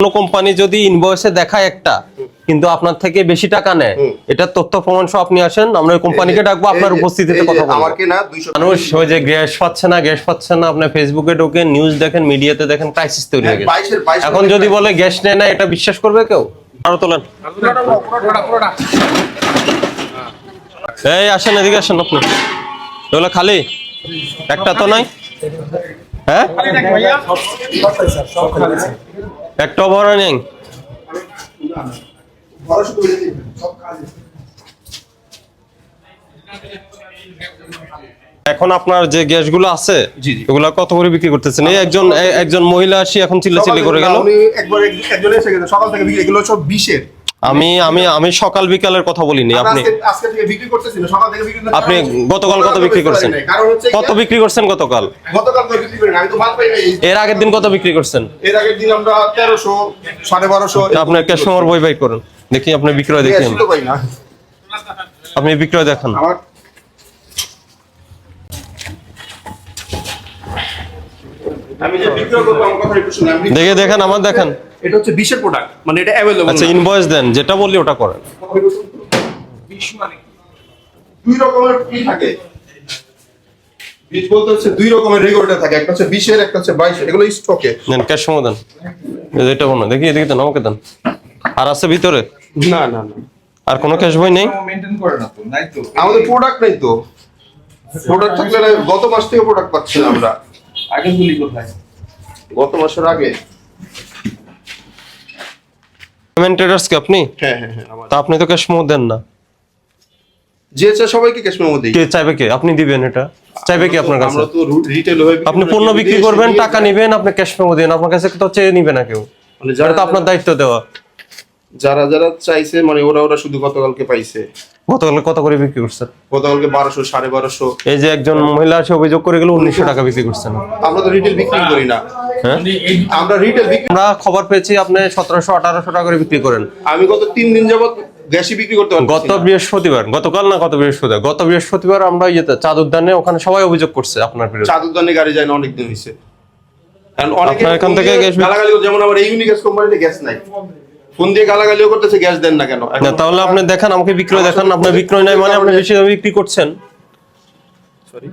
কোনো কোম্পানি যদি ইনভয়েসে দেখায় একটা কিন্তু আপনার থেকে বেশি টাকা নেয়, এটা তথ্য প্রমাণ সহ আপনি আসেন, আমরা ওই কোম্পানিকে ডাকবো, আপনার উপস্থিতিতে কথা বলবো। আমাকে না 200 মানুষ ওই যে গ্যাস পাচ্ছে না, আপনি ফেসবুকে ঢোকেন, নিউজ দেখেন, মিডিয়াতে দেখেন, ক্রাইসিস তৈরি হয়ে গেছে। এখন যদি বলে গ্যাস নেয় না, এটা বিশ্বাস করবে কেউ? আরো তোলেন, এই আসেন, এদিকে আসেন। আপনি এগুলো খালি একটা তো নাই, হ্যাঁ একটা ভরা নেই। এখন আপনার যে গ্যাসগুলো আছে এগুলো কত করে বিক্রি করতেছেন? এই একজন মহিলা আসি এখন চিল্লাচিল্লি করে গেল। একজন এসে গেছে সকাল থেকে বিক্রি, এগুলো সব 20 এর। আমি সকাল বিকালের কথা বলিনি। আপনি আজকে থেকে বিক্রি করতেছেন, সকাল থেকে বিক্রি করতেছেন। আপনি গতকাল কত বিক্রি করছেন? কত বিক্রি করছেন গতকাল? গতকাল তো বিক্রি করি না, আমি তো মাল পাই নাই। এর আগের দিন কত বিক্রি করছেন? এর আগের দিন আমরা 1300 1250। আপনার কাস্টমার বই বাই করেন, দেখি আপনি বিক্রয় দেখি। পাই না, আপনি বিক্রয় দেখান। আমার আমি যে বিক্রি করব আমার কথা একটু শুনুন। দেখে দেখেন, আমার দেখান। এটা হচ্ছে 20 এর প্রোডাক্ট, মানে এটা अवेलेबल। আচ্ছা, ইনভয়েস দেন, যেটা বললি ওটা করেন। 20 মানে কি? দুই রকমের কি থাকে? 20 বলতে হচ্ছে দুই রকমের রেগুলেটর থাকে, একটা হচ্ছে 20 এর, একটা হচ্ছে 22 এর। এগুলো স্টকে দেন, ক্যাশ সময় দেন। এটা বলো, দেখি এদিকে দেন, আমাকে দেন। আর আছে ভিতরে? না না না, আর কোনো ক্যাশ বই নেই? মেইনটেইন করে না তো, নাই তো। আমাদের প্রোডাক্ট নেই তো। প্রোডাক্ট থাকলে না, গত মাস থেকে প্রোডাক্ট পাচ্ছি না আমরা। আগের গুলি কোথায়? গত মাসের আগে। পেমেন্ট ট্রেডার্স কি আপনি? হ্যাঁ হ্যাঁ হ্যাঁ, আমার তা আপনি তো ক্যাশ মেমো দেন না। যে চায় সবাইকে ক্যাশ মেমো দেই। কে চাইবে? কে আপনি দিবেন? এটা চাইবে কি আপনার কাছে? আমরা তো রিটেল হয়ে আপনি পণ্য বিক্রি করবেন, টাকা নেবেন, আপনি ক্যাশ মেমো দেন, আপনার কাছে তো চেয়ে নিবে না কেউ। মানে এটা তো আপনার দায়িত্ব দেওয়া। যারা যারা চাইছে, মানে ওরা শুধু গতকালকে পাইছে। গতকাল কত করে বিক্রি করছেন? গতকালকে 1200 1250। এই যে একজন মহিলা এসে অভিযোগ করে গেল 1900 টাকা বিক্রি করছেন। আমরা তো রিটেল বিক্রি করি না। হ্যাঁ, আমরা রিটেল বিক্রি, আমরা খবর পেয়েছি আপনি 1700 1800 টাকা করে বিক্রি করেন। আমি গত 3 দিন যাবত গ্যাসই বিক্রি করতে পারছি গত না। বৃহস্পতিবার, গতকাল না গত বৃহস্পতিবার আমরা ইয়েতে চাঁদ উদ্যানে, ওখানে সবাই অভিযোগ করছে আপনার বিরুদ্ধে। চাঁদ উদ্যানে গাড়ি যায় না, অনেক দিন হইছে। কারণ অনেকে আপনার এখান থেকে গ্যাস গালাগালি, যেমন আমার এই ইউনিগ্যাস কোম্পানিতে গ্যাস নাই, ফোন দিয়ে গালাগালিও করতেছে, গ্যাস দেন না কেন। না, তাহলে আপনি দেখান, আমাকে বিক্রয় দেখান। আপনার বিক্রয় নাই মানে আপনি বেশি দামে বিক্রি করছেন। সরি,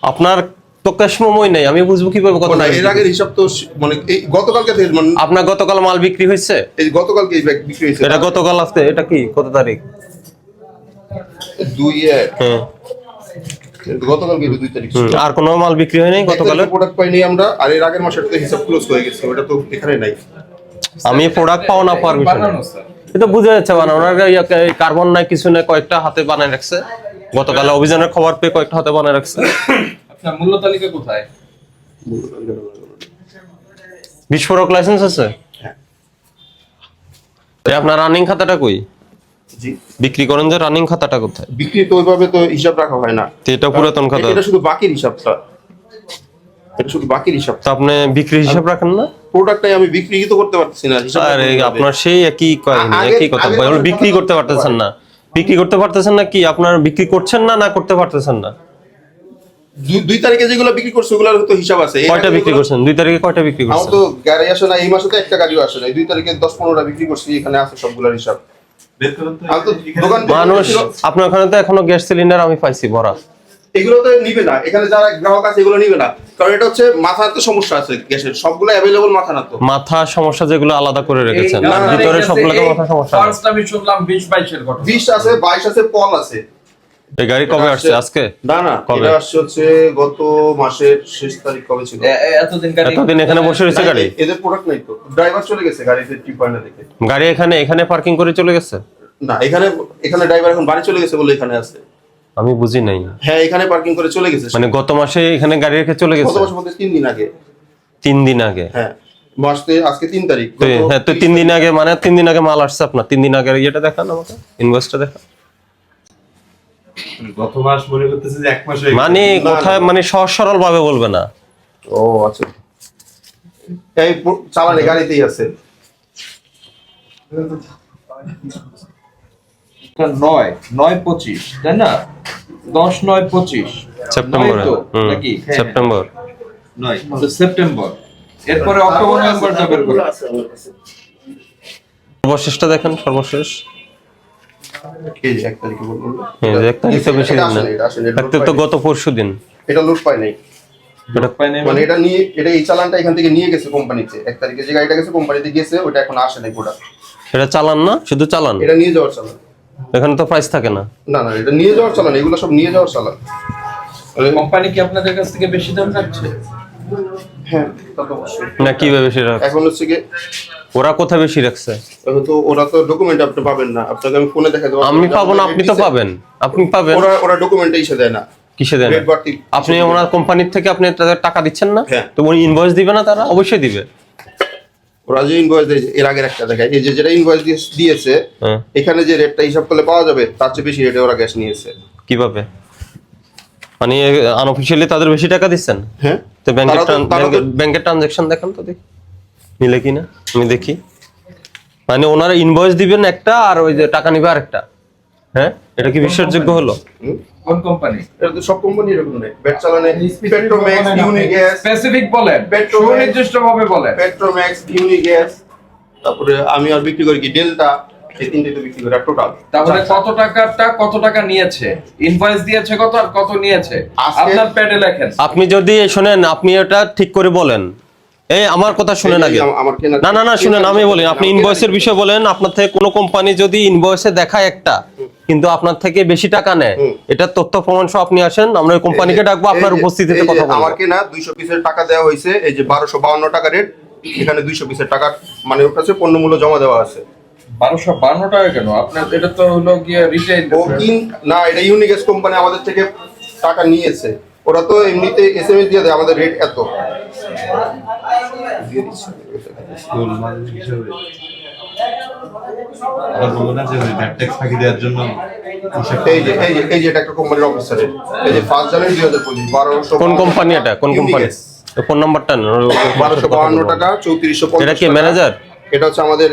আপনার তো ক্যাশ মেমোই নাই, আমি বুঝবো কিভাবে কত না, টাকা এর আগের হিসাব তো মানে এই গতকালকে থেকে, মানে আপনার গতকাল মাল বিক্রি হয়েছে? এই গতকালকে এই ব্যাগ বিক্রি হয়েছে। এটা গতকাল আসতে, এটা কি কত তারিখ? 2 হ্যাঁ, গতকালকে 2 তারিখ। আর কোনো মাল বিক্রি হয় নাই গতকাল? প্রোডাক্ট পাইনি আমরা, আর এর আগের মাসের তো হিসাব ক্লোজ হয়ে গেছে, ওটা তো এখানে নাই। আমি প্রোডাক্ট পাও না পাওয়ার বিষয় না। বানানো স্যার। এটা বুঝা যাচ্ছে বানানোর কার্বন নাই, কিছু নাই, কয়েকটা হাতে বানায় রাখছে। গতকাল অভিযানের খবর পেয়ে কয়েকটা হাতে বানায় রাখছে। আপনার মূল্য তালিকা কোথায়? বিস্ফোরক লাইসেন্স আছে? হ্যাঁ। আপনার রানিং খাতাটা কই? জি, বিক্রি করেন যে রানিং খাতাটা কোথায়? বিক্রি তো ওইভাবে তো হিসাব রাখা হয় না। তো এটা পুরাতন খাতা। এটা শুধু বাকির হিসাবটা, এটা শুধু বাকির হিসাব। তো আপনি বিক্রি হিসাব রাখেন না? প্রোডাক্টটাই আমি বিক্রি তো করতে পারতেছি না, হিসাব আরে আপনার সেই একই একই কথা বলেন, বিক্রি করতে পারতেছেন না। বিক্রি করতে পারতেছেন না কি আপনার বিক্রি করছেন না, না করতে পারতেছেন না? 2 তারিখে যেগুলো বিক্রি করছে ওগুলোর তো হিসাব আছে। কয়টা বিক্রি করছেন 2 তারিখে? কয়টা বিক্রি আমার করছেন? তো গাড়ি আসে না, এই মাসে তো একটা গাড়িও আসে না। 2 তারিখে 10-15টা বিক্রি করছি, এখানে আছে সবগুলোর হিসাব। আমি তো দোকান মানুষ, আপনার ওখানে তো এখনো গ্যাস সিলিন্ডার আমি পাইছি ভরা। এগুলো তো নিবে না, এখানে যারা গ্রাহক আছে এগুলো নিবে না, কারণ এটা হচ্ছে মাথার তো সমস্যা আছে গ্যাসের, সবগুলো অ্যাভেলেবল মাথা না তো। মাথা সমস্যা যেগুলো আলাদা করে রেখেছেন, এই আর গাড়ি ভিতরে গেছে, সবগুলোকে এই মাথা সমস্যা নেই। ফার্স্ট আমি শুনলাম 20-22 এর ঘটনা। 20 আছে, 22 আছে, পল আছে। এই গাড়ি কবে আসছে? আজকে? না না, কবে? এটা আসছে হচ্ছে গত মাসের শেষ তারিখ। কবে ছিল? এতদিন গাড়ি এতদিন এখানে বসে রয়েছে গাড়ি? এদের প্রোডাক্ট নাই তো, ড্রাইভার চলে গেছে গাড়িতে টি পয়েন্টে দেখে। গাড়ি এখানে পার্কিং করে চলে গেছে? না, এখানে ড্রাইভার এখন বাড়ি চলে গেছে বলে এখানে আছে। আমি বুঝি নাই। হ্যাঁ, এখানে পার্কিং করে চলে গেছে। মানে গত মাসে এখানে গাড়ি রেখে চলে গত গেছে? মাসের মধ্যে 3 দিন আগে। 3 দিন আগে? হ্যাঁ, মাসে আজকে 3 তারিখ। হ্যাঁ, তো 3 দিন আগে, মানে 3 দিন আগে মাল আসছে আপনার। 3 দিন আগে ইয়েটা দেখান আমাকে, ইনভয়েসটা দেখান। গত মাস মনে করতেছে যে 1 মাস হয়ে গেছে। মানে কোথায়, মানে সহজ সরল ভাবে বলবে না। ও আচ্ছা, এই চালানে গাড়িতেই আছে। 9-9-25 তাই না? 10-9-25 সেপ্টেম্বরে? নাকি? সেপ্টেম্বর। 9 সেপ্টেম্বর, এরপরে অক্টোবর নভেম্বর যাবে। সর্বশেষটা দেখেন, সর্বশেষ এই যে 1 তারিখে বলবো এই যে 1 তারিখ তো বেশি দিন না, একটা তো গত পরশু দিন। এটা লুট পায় নাই, এটা মানে এটা নিয়ে এটা এই চালানটা এখান থেকে নিয়ে গেছে কোম্পানিতে। 1 তারিখে যে গাড়িটা গেছে কোম্পানিতে গেছে, ওটা এখন আসে নাই প্রোডাক্ট। এটা চালান না, শুধু চালান, এটা নিয়ে যাওয়ার চালান। এখানে তো প্রাইস থাকে না। না না, এটা নিয়ে যাওয়ার চালান, এগুলো সব নিয়ে যাওয়ার চালান। কোম্পানি কি আপনাদের কাছ থেকে বেশি দাম রাখছে? হ্যাঁ, তা তো অবশ্যই। না কিভাবে বেশি রাখছে? এখন হচ্ছে কি, ওরা কোথায় বেশি রাখছে? এখন তো ওরা তো ডকুমেন্ট আপনি পাবেন না, আপনাকে আমি ফোনে দেখা দেবো। আমি পাবো না, আপনি তো পাবেন, আপনি পাবেন। ওরা ডকুমেন্টে এসে দেয় না। কিসে দেন? রেট বাড়তি আপনি ওনার কোম্পানির থেকে আপনি তাদের টাকা দিচ্ছেন না, হ্যাঁ। তো উনি ইনভয়েস দিবে না? তারা অবশ্যই দিবে। ওরা যে ইনভয়েস দেয়, এর আগের একটা দেখায়, এই যে যেটা ইনভয়েস দিয়েছে হ্যাঁ। এখানে যে রেটটা হিসাব করলে পাওয়া যাবে তার চেয়ে বেশি রেটে ওরা গ্যাস নিয়েছে। কিভাবে? মানে আনঅফিশিয়ালি তাদের বেশি টাকা দিচ্ছেন? হ্যাঁ, তো তারা তো- ব্যাংকের ট্রানজাকশন দেখান তো দেখি, মিলে কিনা আমি দেখি। মানে ওনারা ইনভয়েস দিবেন একটা, আর ওই যে টাকা নিবে আরেকটা। হ্যাঁ, এটা কি বিশ্বাসযোগ্য হলো? হুম? কোন কোম্পানি? এটা তো সব কোম্পানি এরকম নেই। ব্যাট চালানে পেট্রোম্যাক্স, ইউনিগ্যাস, স্পেসিফিক বলেন, পেট্রোল- সুনির্দিষ্টভাবে বলেন। পেট্রোম্যাক্স, ইউনিগ্যাস, তারপরে আমি আর বিক্রি করি কি ডেল্টা, এই তিনটে তো বিক্রি করি টোটাল। তাহলে কত টাকাটা কত টাকা নিয়েছে, ইনভয়েস দিয়েছে কত আর কত নিয়েছে আজকে- আপনার প্যাডে লেখেন। আপনি যদি শোনেন, আপনি এটা ঠিক করে বলেন। এই আমার কথা শুনেন আগে। আমার কেনা- না না না, শুনেন, আমি বলি, আপনি ইনভয়েসের বিষয় বলেন। আপনার থেকে কোনো কোম্পানি যদি ইনভয়েসে দেখায় একটা, কিন্তু আপনার থেকে বেশি টাকা নেয়, এটা তথ্য প্রমাণ সহ আপনি আসেন, আমরা ওই কোম্পানিকে ডাকবো, আপনার উপস্থিতিতে কথা বলবো। আমার কেনা 200 পিসের টাকা দেওয়া হয়েছে, এই যে 1252 টাকা রেট, এখানে 200 পিসের টাকা মানে ওর কাছে পণ্য মূল্য জমা দেওয়া আছে। 1252 টাকা কেন? আপনার এটা তো হলো গিয়ে রিটেইল। ও না, এটা ইউনিগ্যাস কোম্পানি আমাদের থেকে টাকা নিয়েছে। ওরা তো এমনিতে এসএমএস দিয়ে দেয় আমাদের রেট এত। দিয়ে দিচ্ছে। স্কুল মানুষ হিসেবে আবার বলবো না যে ভ্যাট ট্যাক্স ফাঁকি দেওয়ার জন্য হিসাব এই যে এটা একটা কোম্পানির অফিসারের, এই যে 5 জানুয়ারি 2025 1200। কোন কোম্পানি এটা? কোন কোম্পানি? ফোন নাম্বারটা 1252 টাকা 3450। এটা কি ম্যানেজার? এটা হচ্ছে আমাদের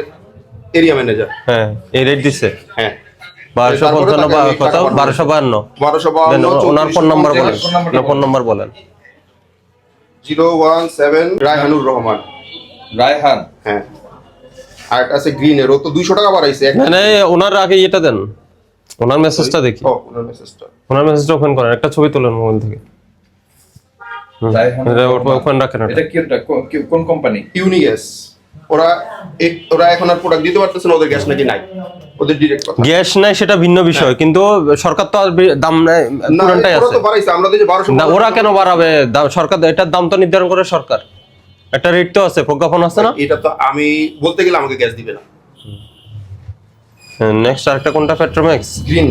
এরিয়া ম্যানেজার। হ্যাঁ, এই রেট দিছে হ্যাঁ, 1255 বা কত? 1252। 1252 ওনার ফোন নাম্বার বলেন, ওনার ফোন নাম্বার বলেন। 017 রায়হানুর রহমান। রায়হান। হ্যাঁ, আর একটা আছে গ্রিনের, ও তো 200 টাকা বাড়াইছে। মানে ওনার আগে এটা দেন, ওনার মেসেজটা দেখি। ও, ওনার মেসেজটা। ওনার মেসেজটা ওপেন করেন, একটা ছবি তোলেন মোবাইল থেকে। রায়হান। এটা ওপেন রাখেন। এটা কি কোন কোম্পানি? ইউনিগ্যাস। ওরা এখন আর প্রোডাক্ট দিতে পারতেছে না, ওদের গ্যাস নাকি নাই, ওদের ডিরেক্ট কথা। গ্যাস নাই সেটা ভিন্ন বিষয়, কিন্তু সরকার তো আর দাম না, পুরানটাই ওরা আছে। তো বাড়াইছে, আমরা তো যে 1200। না, ওরা কেন বাড়াবে? সরকার এটার দাম তো নির্ধারণ করে সরকার, একটা রেট তো আছে, প্রজ্ঞাপন আছে না? এটা তো আমি বলতে গেলে আমাকে গ্যাস দিবে না। নেক্সট আরেকটা কোনটা? পেট্রোম্যাক্স। গ্রিন,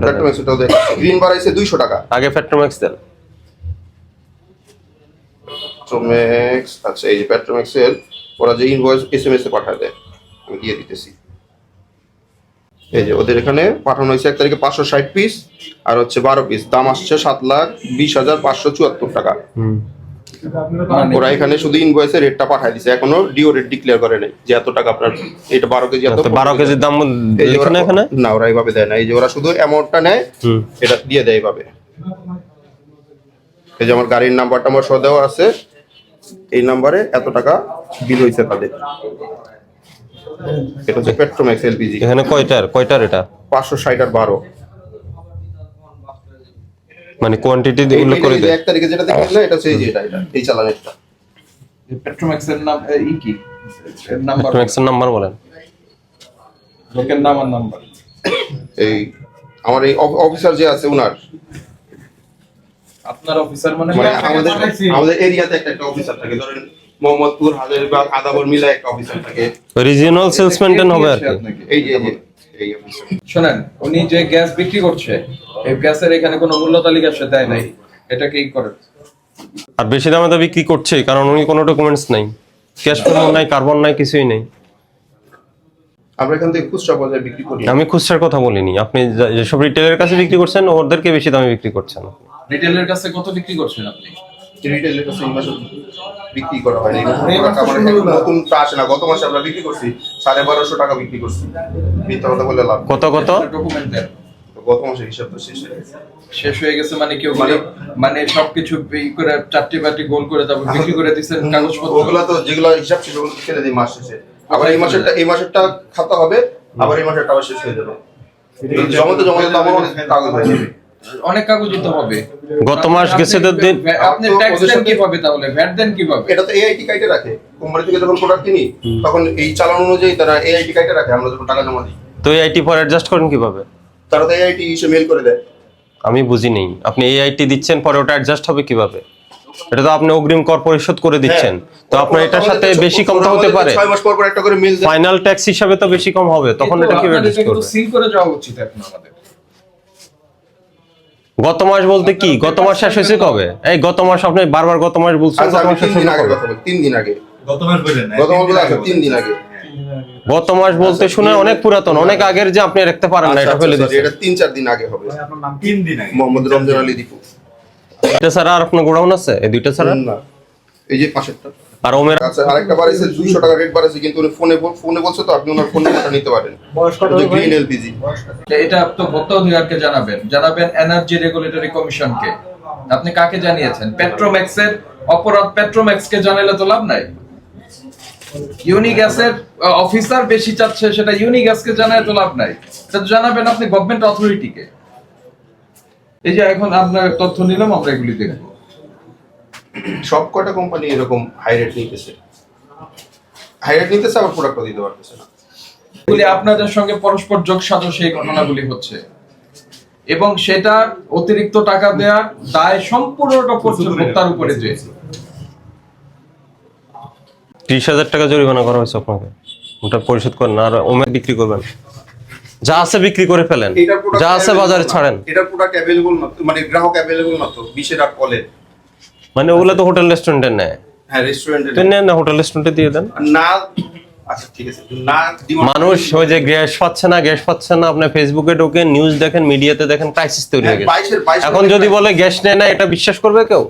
পেট্রোম্যাক্স ওটা ওদের গ্রিন বাড়াইছে 200 টাকা। আগে পেট্রোম্যাক্স দেন। পেট্রোম্যাক্স, আচ্ছা এই যে পেট্রোম্যাক্স এর ওরা যে ইনভয়েস এসএমএস এ পাঠায় দেয়, আমি দিয়ে দিতেছি। এই যে ওদের এখানে পাঠানো হয়েছে 1 তারিখে 560 পিস, আর হচ্ছে 12 পিস, দাম আসছে 7,20,574 টাকা। ওরা এখানে শুধু ইনভয়েসের রেটটা পাঠায় দিছে, এখনো ডিও রেট ডিক্লেয়ার করে নাই যে এত টাকা আপনার, এটা 12 কেজি এত। 12 কেজির দাম এই যে এখানে এখানে না, ওরা এইভাবে দেয় না, এই যে ওরা শুধু অ্যামাউন্টটা নেয়, এটা দিয়ে দেয় এইভাবে। এই যে আমার গাড়ির নাম্বারটা আমার সহ দেওয়া আছে, এই নাম্বারে এত টাকা বিল হয়েছে তাদের। এটা হচ্ছে পেট্রোম্যাক্স এলপিজি। এখানে কয়টার এটা? 560 আর 12। মানে কোয়ান্টিটি উল্লেখ করে এই যে দেয়। 1 তারিখে যেটা দেখলেন না, এটা হচ্ছে এই যে এটা এই চালানেরটা। পেট্রোম্যাক্স এর নাম কি? এর নাম্বার, পেট্রোম্যাক্সের নাম্বার বলেন। লোকের নাম আর নাম্বার। এই আমার এই অফিসার যে আছে উনার, আপনার অফিসার মানে মানে আমাদের এরিয়াতে একটা অফিসার থাকে, ধরেন মোহাম্মদপুর, হাজারীবাগ, আদাবর মিলে একটা অফিসার থাকে। রিজিওনাল সেলস মেইনটেইন হবে আর কি। এই যে এই অফিসার। শুনেন, উনি যে গ্যাস বিক্রি করছে, এই গ্যাসের এখানে কোনো মূল্য তালিকা সে দেয় নাই, এটা কি করে? আর বেশি দামে তো বিক্রি করছে, কারণ উনি কোনো ডকুমেন্টস নাই, ক্যাশ পেমেন্ট নাই, কার্বন নাই, কিছুই নেই। আমরা এখান থেকে খুচরা বাজারে বিক্রি করি। আমি খুচরার কথা বলিনি, আপনি যেসব রিটেলের কাছে বিক্রি করছেন ওদেরকে বেশি দামে বিক্রি করছেন। রিটেলের কাছে কত বিক্রি করছেন আপনি? রিটেলের কাছে এই মাসে বিক্রি করা হয় না, এই প্রোডাক্ট আমার এখন নতুন টা আসে না। গত মাসে আমরা বিক্রি করছি 1250 টাকা বিক্রি করছি। মিথ্যা কথা বলে লাভ। কত ডকুমেন্ট দেন। গত মাসের হিসাব তো শেষ হয়ে গেছে। মানে কেউ মানে সবকিছু ই করে চারটি বাটি গোল করে তারপর বিক্রি করে দিচ্ছেন কাগজপত্র। ওগুলা তো যেগুলো হিসাব ছিল ওগুলো ছেড়ে দিই মাস শেষে। আবার এই মাসেরটা খাতা হবে, আবার এই মাসেরটা আবার শেষ হয়ে যাবে। জমাতে আমার অনেক কাগজ হয়ে যাবে। অনেক কাগজই তো হবে। গত মাস গেছে তো দিন আপনি ট্যাক্স দেন কিভাবে, তাহলে ভ্যাট দেন কিভাবে? এটা তো এআইটি কাইটে রাখে, কোম্পানি থেকে যখন প্রোডাক্ট কিনি তখন এই চালান অনুযায়ী তারা এআইটি কাইটে রাখে, আমরা যখন টাকা জমা দিই তো আইটি পরে অ্যাডজাস্ট করেন কিভাবে? তারা তো এআইটি ইস্যু মেল করে দেয়। আমি বুঝি নেই, আপনি আইটি দিচ্ছেন পরে ওটা অ্যাডজাস্ট হবে কিভাবে? এটা তো আপনি অগ্রিম কর পরিশোধ করে দিচ্ছেন, তো আপনার এটার সাথে বেশি কম তো হতে পারে। 6 মাস পর পর একটা করে মেল দেয়। ফাইনাল ট্যাক্স হিসাবে তো বেশি কম হবে, তখন এটা কিভাবে অ্যাডজাস্ট করবে? সিল করে যাওয়া উচিত এখন আমাদের। গত মাস বলতে কি, গত মাস শেষ হয়েছে কবে? এই গত মাস আপনি বারবার গত মাস বলছেন, আচ্ছা, গত আমি মাস শেষ 3 দিন হলো আগে কবে? কথা বলি, 3 দিন আগে। গত মাস বললেন না, গত মাস বলে আছে 3 দিন আগে। গত মাস বলতে শুনে অনেক পুরাতন, অনেক আগের যে আপনি রাখতে পারেন না, আচ্ছা, এটা ফেলে আচ্ছা, দিচ্ছেন। এটা 3-4 দিন আগে হবে। 3 দিন আগে। মোহাম্মদ রমজান আলী দীপু। এটা ছাড়া আর আপনার গোডাউন আছে? এই দুইটা ছাড়া? না, এই যে পাশেরটা। আর ওমের আচ্ছা, আরেকটা বাড়াইছে 200 টাকা রেট বাড়াইছে, কিন্তু উনি ফোনে বলছে, তো আপনি ওনার ফোন নাম্বারটা নিতে পারেন। Green LPG. এটা তো ভোক্তা অধিকারকে জানাবেন এনার্জি রেগুলেটরি কমিশনকে। আপনি কাকে জানিয়েছেন? পেট্রোম্যাক্সের অপরাধ পেট্রোম্যাক্সকে জানালে তো লাভ নাই। ইউনিগ্যাসের অফিসার বেশি চাচ্ছে, সেটা ইউনিগ্যাসকে জানায় তো লাভ নাই। এটা তো জানাবেন আপনি গভর্নমেন্ট অথরিটিকে। এই যে এখন আপনার তথ্য নিলাম, আমরা এগুলি দেখব। সব কটা কোম্পানি এরকম হাই রেট নিতেছে, আবার প্রোডাক্টও দিতে পারতেছে না। এগুলি আপনাদের সঙ্গে পরস্পর যোগসাজশ সেই ঘটনাগুলি হচ্ছে, এবং সেটা অতিরিক্ত টাকা দেওয়ার দায় সম্পূর্ণটা পড়ছে ভোক্তার উপরে। যে 30,000 টাকা জরিমানা করা হয়েছে আপনাকে, ওটা পরিশোধ করেন আর ওমের বিক্রি করবেন। যা আছে বিক্রি করে ফেলেন, এটার product যা আছে বাজারে ছাড়েন। এটার প্রোডাক্ট अवेलेबल না, মানে গ্রাহক अवेलेबल না তো 20 আর কলে। মানে ওগুলো তো হোটেল রেস্টুরেন্টে নেয়, হ্যাঁ, রেস্টুরেন্টে তো নেন না, হোটেল রেস্টুরেন্টে দিয়ে দেন। না। আচ্ছা, ঠিক আছে, না demand- মানুষ ওই যে গ্যাস পাচ্ছে না, আপনি ফেসবুকে ঢোকেন, নিউজ দেখেন, মিডিয়াতে দেখেন, ক্রাইসিস তৈরি হয়ে গেছে। 22 এখন যদি বলে গ্যাস নেয় না, এটা বিশ্বাস করবে কেউ?